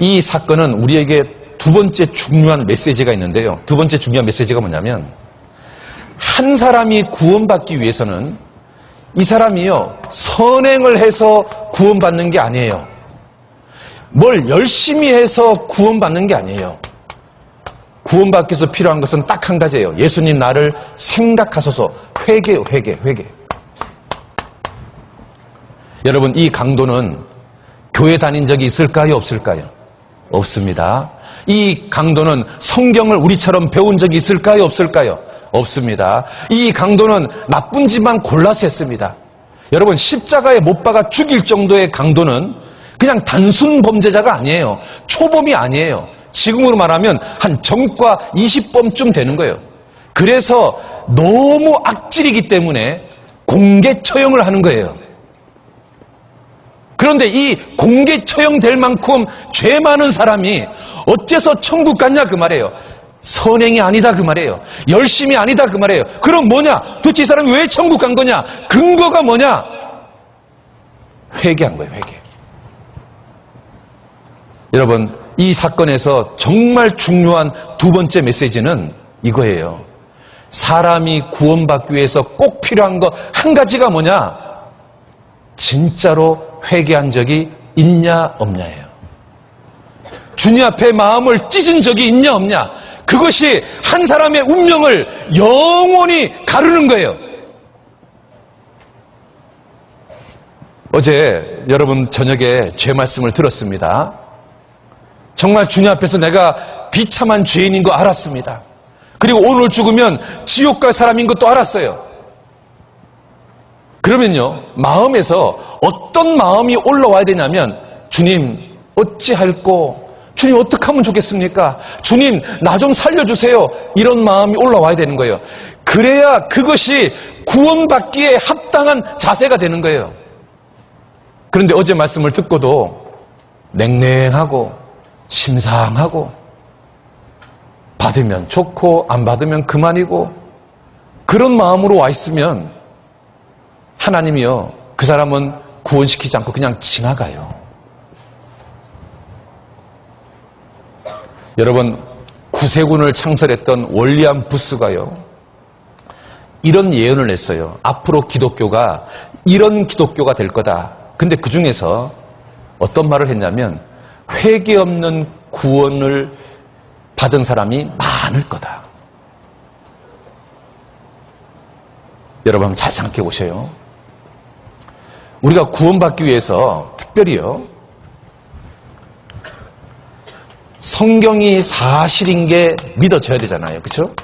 이 사건은 우리에게 두 번째 중요한 메시지가 있는데요. 두 번째 중요한 메시지가 뭐냐면, 한 사람이 구원받기 위해서는 이 사람이요, 선행을 해서 구원받는 게 아니에요. 뭘 열심히 해서 구원받는 게 아니에요. 구원받기 위해서 필요한 것은 딱 한 가지예요. 예수님 나를 생각하소서. 회개요, 회개. 여러분, 이 강도는 교회 다닌 적이 있을까요, 없을까요? 없습니다. 이 강도는 성경을 우리처럼 배운 적이 있을까요, 없을까요? 없습니다. 이 강도는 나쁜 짓만 골라서 했습니다. 여러분, 십자가에 못 박아 죽일 정도의 강도는 그냥 단순 범죄자가 아니에요. 초범이 아니에요. 지금으로 말하면 한 정과 20범쯤 되는 거예요. 그래서 너무 악질이기 때문에 공개 처형을 하는 거예요. 그런데 이 공개 처형될 만큼 죄 많은 사람이 어째서 천국 갔냐 그 말이에요. 선행이 아니다 그 말이에요. 열심이 아니다 그 말이에요. 그럼 뭐냐? 도대체 이 사람이 왜 천국 간 거냐? 근거가 뭐냐? 회개한 거예요, 회개. 여러분, 이 사건에서 정말 중요한 두 번째 메시지는 이거예요. 사람이 구원받기 위해서 꼭 필요한 거 한 가지가 뭐냐? 진짜로 회개한 적이 있냐 없냐예요. 주님 앞에 마음을 찢은 적이 있냐 없냐. 그것이 한 사람의 운명을 영원히 가르는 거예요. 어제 여러분 저녁에 죄 말씀을 들었습니다. 정말 주님 앞에서 내가 비참한 죄인인 거 알았습니다. 그리고 오늘 죽으면 지옥 갈 사람인 것도 알았어요. 그러면요, 마음에서 어떤 마음이 올라와야 되냐면, 주님 어찌할꼬, 주님 어떻게 하면 좋겠습니까? 주님 나 좀 살려주세요. 이런 마음이 올라와야 되는 거예요. 그래야 그것이 구원받기에 합당한 자세가 되는 거예요. 그런데 어제 말씀을 듣고도 냉랭하고 심상하고, 받으면 좋고 안 받으면 그만이고, 그런 마음으로 와 있으면 하나님이요, 그 사람은 구원시키지 않고 그냥 지나가요. 여러분, 구세군을 창설했던 월리암 부스가요, 이런 예언을 했어요. 앞으로 기독교가 이런 기독교가 될 거다. 근데 그 중에서 어떤 말을 했냐면, 회개 없는 구원을 받은 사람이 많을 거다. 여러분, 잘 생각해 보세요. 우리가 구원받기 위해서 특별히요, 성경이 사실인 게 믿어져야 되잖아요. 그렇죠?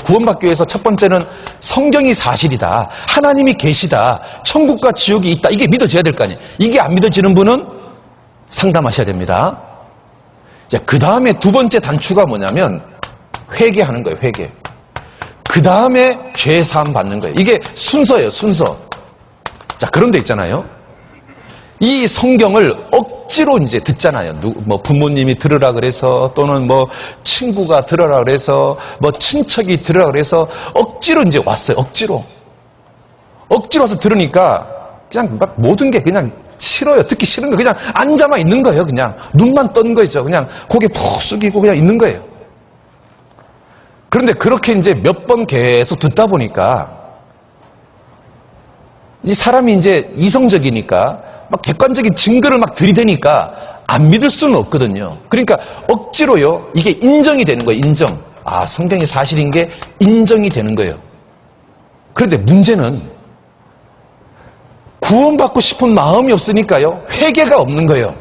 구원받기 위해서 첫 번째는 성경이 사실이다. 하나님이 계시다. 천국과 지옥이 있다. 이게 믿어져야 될 거 아니에요. 이게 안 믿어지는 분은 상담하셔야 됩니다. 그 다음에 두 번째 단추가 뭐냐면 회개하는 거예요. 회개. 그 다음에 죄사함 받는 거예요. 이게 순서예요. 순서. 자, 그런데 있잖아요, 이 성경을 억지로 이제 듣잖아요. 뭐 부모님이 들으라 그래서, 또는 뭐 친구가 들으라 그래서, 뭐 친척이 들으라 그래서 억지로 이제 왔어요. 억지로 와서 들으니까 그냥 막 모든 게 그냥 싫어요. 듣기 싫은 거. 그냥 앉아만 있는 거예요. 그냥 눈만 뜬 거죠. 그냥 고개 푹 숙이고 그냥 있는 거예요. 그런데 그렇게 이제 몇 번 계속 듣다 보니까 이 사람이 이제 이성적이니까 막 객관적인 증거를 막 들이대니까 안 믿을 수는 없거든요. 그러니까 억지로요, 이게 인정이 되는 거예요. 인정. 아, 성경이 사실인 게 인정이 되는 거예요. 그런데 문제는 구원받고 싶은 마음이 없으니까요, 회개가 없는 거예요.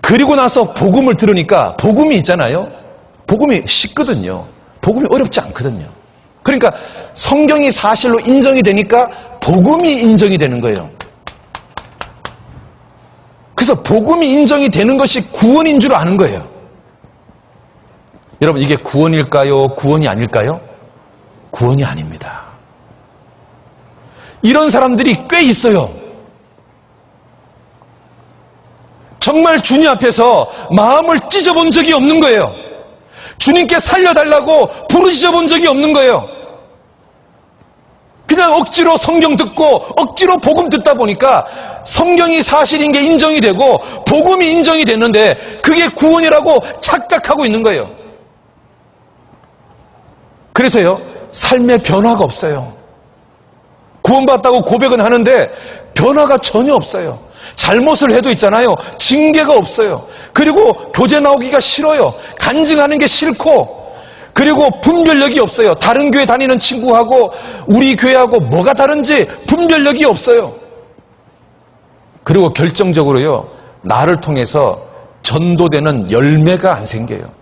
그리고 나서 복음을 들으니까, 복음이 있잖아요, 복음이 쉽거든요. 복음이 어렵지 않거든요. 그러니까 성경이 사실로 인정이 되니까 복음이 인정이 되는 거예요. 그래서 복음이 인정이 되는 것이 구원인 줄 아는 거예요. 여러분, 이게 구원일까요? 구원이 아닐까요? 구원이 아닙니다. 이런 사람들이 꽤 있어요. 정말 주님 앞에서 마음을 찢어본 적이 없는 거예요. 주님께 살려달라고 부르짖어 본 적이 없는 거예요. 그냥 억지로 성경 듣고 억지로 복음 듣다 보니까 성경이 사실인 게 인정이 되고 복음이 인정이 됐는데 그게 구원이라고 착각하고 있는 거예요. 그래서요, 삶에 변화가 없어요. 구원받았다고 고백은 하는데 변화가 전혀 없어요. 잘못을 해도 있잖아요, 징계가 없어요. 그리고 교제 나오기가 싫어요. 간증하는 게 싫고, 그리고 분별력이 없어요. 다른 교회 다니는 친구하고 우리 교회하고 뭐가 다른지 분별력이 없어요. 그리고 결정적으로요, 나를 통해서 전도되는 열매가 안 생겨요.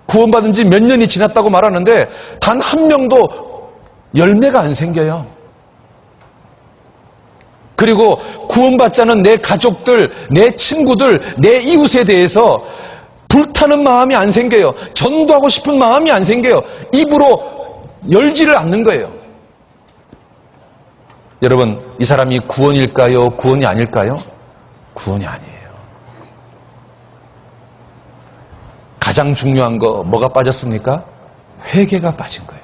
구원받은 지 몇 년이 지났다고 말하는데 단 한 명도 열매가 안 생겨요. 그리고 구원받지 않은 내 가족들, 내 친구들, 내 이웃에 대해서 불타는 마음이 안 생겨요. 전도하고 싶은 마음이 안 생겨요. 입으로 열지를 않는 거예요. 여러분, 이 사람이 구원일까요? 구원이 아닐까요? 구원이 아니에요. 가장 중요한 거 뭐가 빠졌습니까? 회개가 빠진 거예요.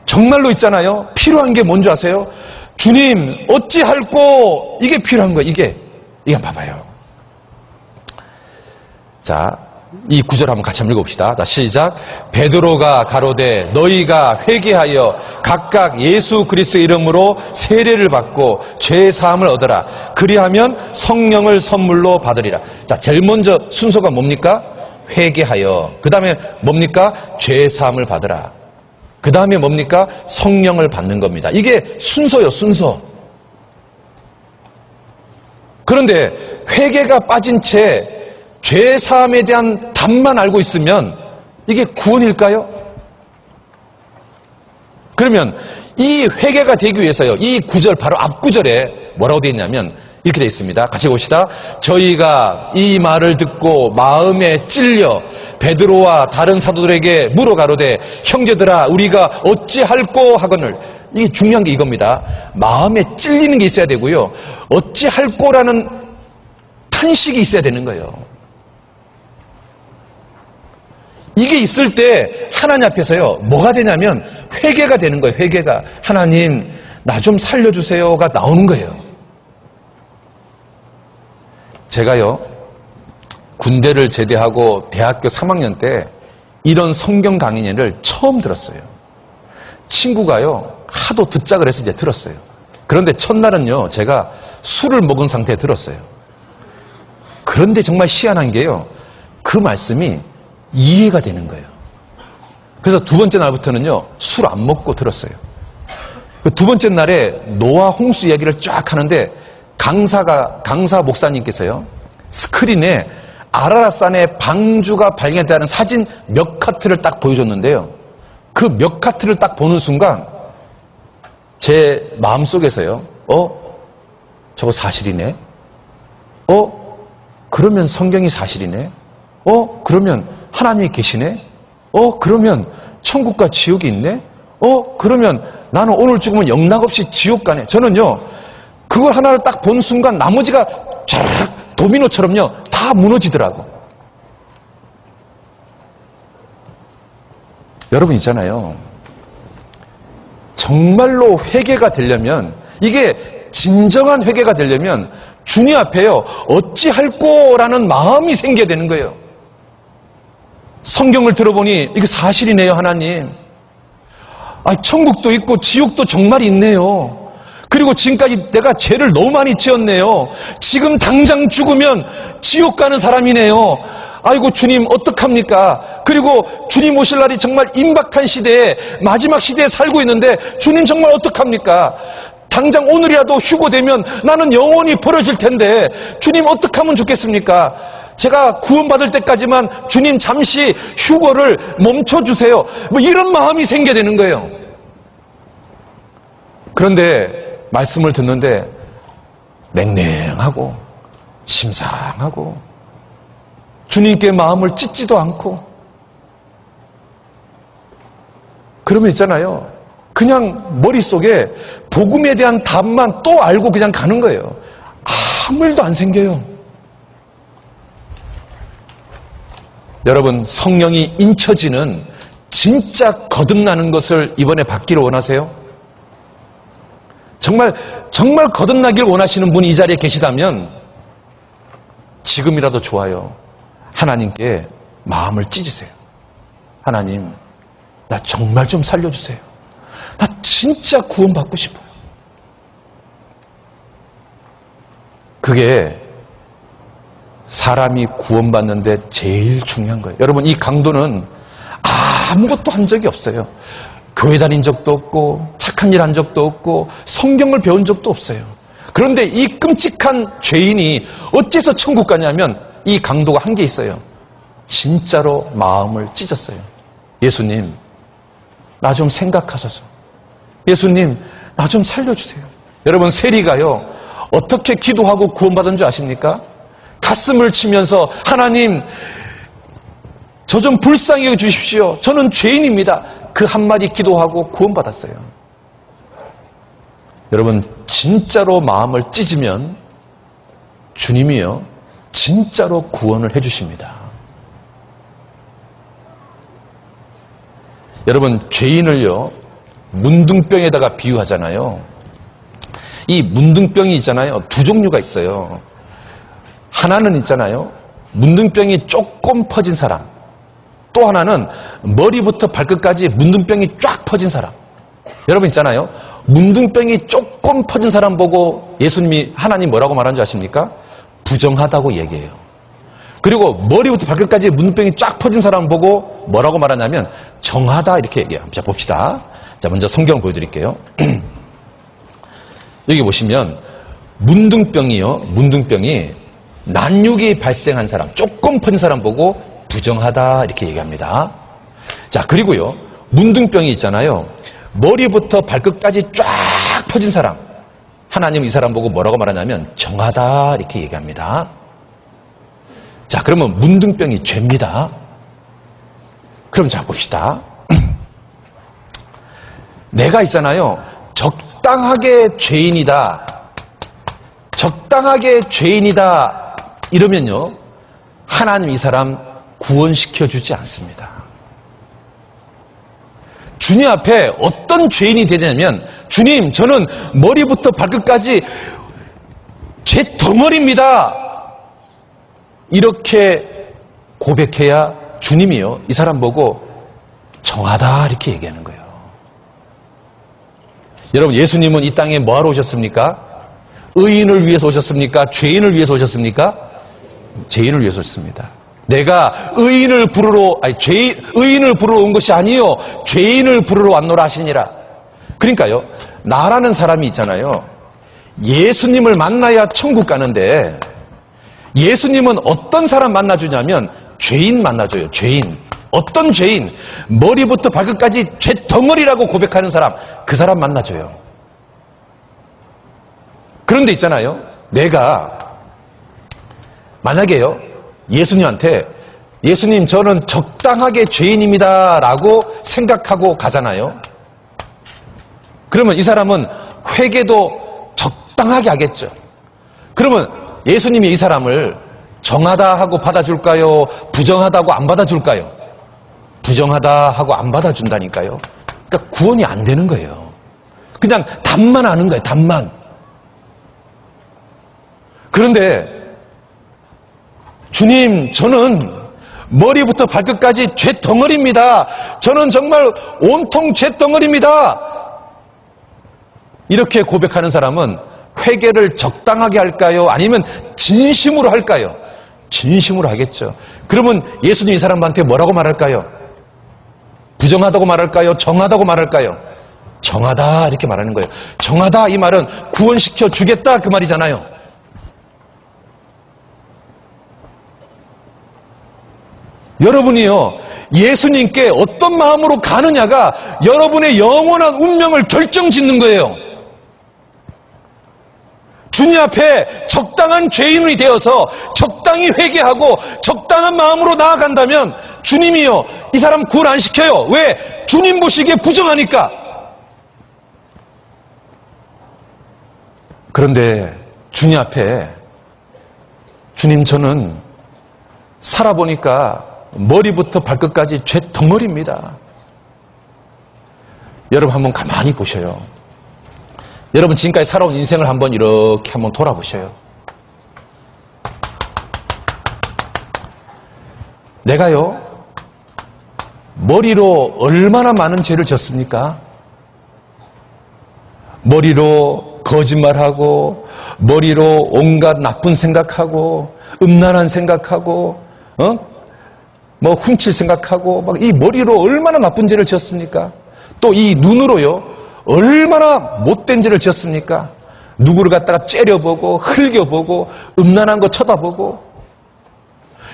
정말로 있잖아요, 필요한 게 뭔지 아세요? 주님 어찌할꼬, 이게 필요한 거예요. 이게 봐봐요. 자, 이 구절 한번 같이 한번 읽어봅시다. 자, 시작. 베드로가 가로되 너희가 회개하여 각각 예수 그리스도의 이름으로 세례를 받고 죄 사함을 얻어라. 그리하면 성령을 선물로 받으리라. 자, 제일 먼저 순서가 뭡니까? 회개하여. 그 다음에 뭡니까? 죄 사함을 받으라. 그 다음에 뭡니까? 성령을 받는 겁니다. 이게 순서요, 순서. 그런데 회개가 빠진 채 죄 사함에 대한 답만 알고 있으면 이게 구원일까요? 그러면 이 회개가 되기 위해서요, 이 구절 바로 앞 구절에 뭐라고 되어 있냐면 이렇게 되어 있습니다. 같이 봅시다. 저희가 이 말을 듣고 마음에 찔려 베드로와 다른 사도들에게 물어 가로되 형제들아 우리가 어찌할꼬 하거늘. 이게 중요한 게 이겁니다. 마음에 찔리는 게 있어야 되고요, 어찌할꼬라는 탄식이 있어야 되는 거예요. 이게 있을 때 하나님 앞에서요, 뭐가 되냐면 회개가 되는 거예요. 회개가. 하나님 나 좀 살려주세요가 나오는 거예요. 제가요, 군대를 제대하고 대학교 3학년 때 이런 성경 강의를 처음 들었어요. 친구가요, 하도 듣자 그래서 이제 들었어요. 그런데 첫날은요, 제가 술을 먹은 상태에 들었어요. 그런데 정말 희한한 게요, 그 말씀이 이해가 되는 거예요. 그래서 두 번째 날부터는요, 술 안 먹고 들었어요. 그 두 번째 날에 노아 홍수 이야기를 쫙 하는데 강사 목사님께서요, 스크린에 아라랏산의 방주가 발견되는 사진 몇 카트를 딱 보여줬는데요, 그 몇 카트를 딱 보는 순간 제 마음속에서요, 저거 사실이네? 그러면 성경이 사실이네? 그러면 하나님이 계시네? 그러면 천국과 지옥이 있네? 그러면 나는 오늘 죽으면 영락없이 지옥 가네? 저는요, 그걸 하나를 딱 본 순간 나머지가 쫙 도미노처럼요, 다 무너지더라고. 여러분 있잖아요, 정말로 회개가 되려면, 이게 진정한 회개가 되려면 주님 앞에요, 어찌할꼬라는 마음이 생겨야 되는 거예요. 성경을 들어보니 이게 사실이네요, 하나님. 천국도 있고 지옥도 정말 있네요. 그리고 지금까지 내가 죄를 너무 많이 지었네요. 지금 당장 죽으면 지옥 가는 사람이네요. 아이고 주님 어떡합니까? 그리고 주님 오실 날이 정말 임박한 시대에, 마지막 시대에 살고 있는데 주님 정말 어떡합니까? 당장 오늘이라도 휴고되면 나는 영원히 버려질 텐데 주님 어떡하면 좋겠습니까? 제가 구원받을 때까지만 주님 잠시 휴거를 멈춰주세요. 뭐 이런 마음이 생겨야 되는 거예요. 그런데 말씀을 듣는데 냉랭하고 심상하고 주님께 마음을 찢지도 않고, 그러면 있잖아요, 그냥 머릿속에 복음에 대한 답만 또 알고 그냥 가는 거예요. 아무 일도 안 생겨요. 여러분, 성령이 인쳐지는 진짜 거듭나는 것을 이번에 받기를 원하세요? 정말 거듭나길 원하시는 분이 이 자리에 계시다면 지금이라도 좋아요. 하나님께 마음을 찢으세요. 하나님, 나 정말 좀 살려주세요. 나 진짜 구원받고 싶어요. 그게 사람이 구원받는데 제일 중요한 거예요. 여러분, 이 강도는 아무것도 한 적이 없어요. 교회 다닌 적도 없고 착한 일 한 적도 없고 성경을 배운 적도 없어요. 그런데 이 끔찍한 죄인이 어째서 천국 가냐면 이 강도가 한 게 있어요. 진짜로 마음을 찢었어요. 예수님, 나 좀 생각하소서. 예수님, 나 좀 살려주세요. 여러분, 세리가요, 어떻게 기도하고 구원받은 줄 아십니까? 가슴을 치면서 하나님, 저 좀 불쌍히 해주십시오. 저는 죄인입니다. 그 한마디 기도하고 구원받았어요. 여러분, 진짜로 마음을 찢으면 주님이요, 진짜로 구원을 해주십니다. 여러분, 죄인을요, 문둥병에다가 비유하잖아요. 이 문둥병이 있잖아요. 두 종류가 있어요. 하나는 있잖아요. 문둥병이 조금 퍼진 사람. 또 하나는 머리부터 발끝까지 문둥병이 쫙 퍼진 사람. 여러분 있잖아요. 문둥병이 조금 퍼진 사람 보고 예수님이, 하나님 뭐라고 말한 줄 아십니까? 부정하다고 얘기해요. 그리고 머리부터 발끝까지 문둥병이 쫙 퍼진 사람 보고 뭐라고 말하냐면 정하다 이렇게 얘기해요. 자, 봅시다. 자, 먼저 성경 보여드릴게요. 여기 보시면 문둥병이 난육이 발생한 사람, 조금 퍼진 사람 보고 부정하다 이렇게 얘기합니다. 자, 그리고요, 문둥병이 있잖아요. 머리부터 발끝까지 쫙 퍼진 사람, 하나님 이 사람 보고 뭐라고 말하냐면 정하다 이렇게 얘기합니다. 자, 그러면 문둥병이 죄입니다. 그럼 자, 봅시다. 내가 있잖아요, 적당하게 죄인이다 이러면요, 하나님 이 사람 구원시켜주지 않습니다. 주님 앞에 어떤 죄인이 되냐면, 주님, 저는 머리부터 발끝까지 죄 덩어리입니다. 이렇게 고백해야 주님이요, 이 사람 보고 정하다 이렇게 얘기하는 거예요. 여러분, 예수님은 이 땅에 뭐하러 오셨습니까? 의인을 위해서 오셨습니까? 죄인을 위해서 오셨습니까? 죄인을 위해서 오셨습니다. 내가 의인을 부르러 온 것이 아니요 죄인을 부르러 왔노라 하시니라. 그러니까요, 나라는 사람이 있잖아요. 예수님을 만나야 천국 가는데 예수님은 어떤 사람 만나주냐면 죄인 만나줘요. 죄인. 어떤 죄인? 머리부터 발끝까지 죄 덩어리라고 고백하는 사람, 그 사람 만나줘요. 그런데 있잖아요, 내가 만약에요, 예수님한테 예수님, 저는 적당하게 죄인입니다 라고 생각하고 가잖아요. 그러면 이 사람은 회개도 적당하게 하겠죠. 그러면 예수님이 이 사람을 정하다 하고 받아줄까요? 부정하다고 안 받아줄까요? 부정하다 하고 안 받아준다니까요. 그러니까 구원이 안 되는 거예요. 그냥 답만 아는 거예요. 답만. 그런데 주님, 저는 머리부터 발끝까지 죄 덩어리입니다. 저는 정말 온통 죄 덩어리입니다. 이렇게 고백하는 사람은 회개를 적당하게 할까요? 아니면 진심으로 할까요? 진심으로 하겠죠. 그러면 예수님 이 사람한테 뭐라고 말할까요? 부정하다고 말할까요? 정하다고 말할까요? 정하다 이렇게 말하는 거예요. 정하다 이 말은 구원시켜 주겠다 그 말이잖아요. 여러분이요, 예수님께 어떤 마음으로 가느냐가 여러분의 영원한 운명을 결정짓는 거예요. 주님 앞에 적당한 죄인이 되어서 적당히 회개하고 적당한 마음으로 나아간다면 주님이요, 이 사람 구원 안 시켜요. 왜? 주님 보시기에 부정하니까. 그런데 주님 앞에, 주님, 저는 살아보니까 머리부터 발끝까지 죄 덩어리입니다. 여러분 한번 가만히 보셔요. 여러분 지금까지 살아온 인생을 한번 이렇게 한번 돌아보셔요. 내가요, 머리로 얼마나 많은 죄를 졌습니까? 머리로 거짓말하고, 머리로 온갖 나쁜 생각하고, 음란한 생각하고, 뭐 훔칠 생각하고, 막 이 머리로 얼마나 나쁜 죄를 지었습니까? 또 이 눈으로요, 얼마나 못된 죄를 지었습니까? 누구를 갖다가 째려보고, 흘겨보고, 음란한 거 쳐다보고,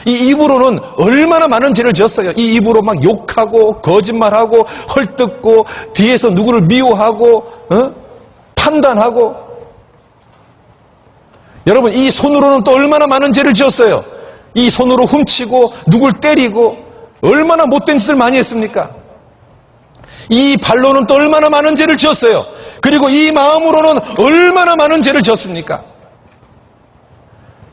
이 입으로는 얼마나 많은 죄를 지었어요. 이 입으로 막 욕하고, 거짓말하고, 헐뜯고, 뒤에서 누구를 미워하고, 판단하고. 여러분, 이 손으로는 또 얼마나 많은 죄를 지었어요. 이 손으로 훔치고, 누굴 때리고, 얼마나 못된 짓을 많이 했습니까? 이 발로는 또 얼마나 많은 죄를 지었어요. 그리고 이 마음으로는 얼마나 많은 죄를 지었습니까?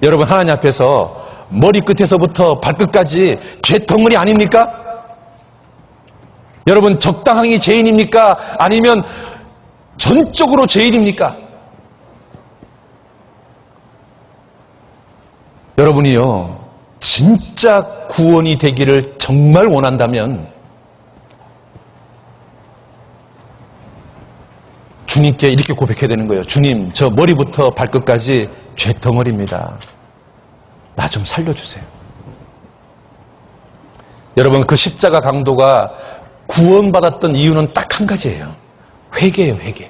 여러분, 하나님 앞에서 머리끝에서부터 발끝까지 죄덩어리 아닙니까? 여러분, 적당히 죄인입니까? 아니면 전적으로 죄인입니까? 여러분이요, 진짜 구원이 되기를 정말 원한다면 주님께 이렇게 고백해야 되는 거예요. 주님, 저 머리부터 발끝까지 죄덩어리입니다. 나 좀 살려주세요. 여러분, 그 십자가 강도가 구원받았던 이유는 딱 한 가지예요. 회개예요, 회개.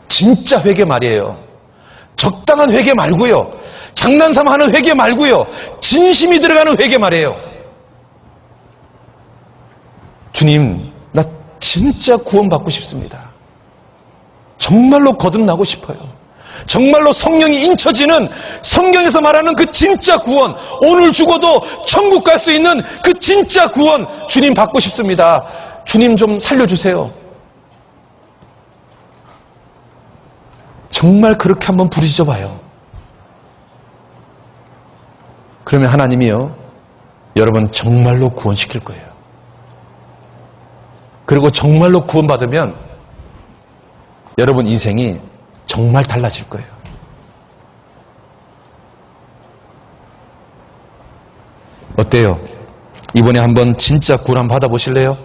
진짜 회개 말이에요. 적당한 회개 말고요. 장난삼하는 회개 말고요. 진심이 들어가는 회개 말이에요. 주님, 나 진짜 구원받고 싶습니다. 정말로 거듭나고 싶어요. 정말로 성령이 인쳐지는 성경에서 말하는 그 진짜 구원, 오늘 죽어도 천국 갈 수 있는 그 진짜 구원, 주님 받고 싶습니다. 주님 좀 살려주세요. 정말 그렇게 한번 부르짖어 봐요. 그러면 하나님이요, 여러분 정말로 구원시킬 거예요. 그리고 정말로 구원받으면 여러분 인생이 정말 달라질 거예요. 어때요? 이번에 한번 진짜 구원 받아보실래요?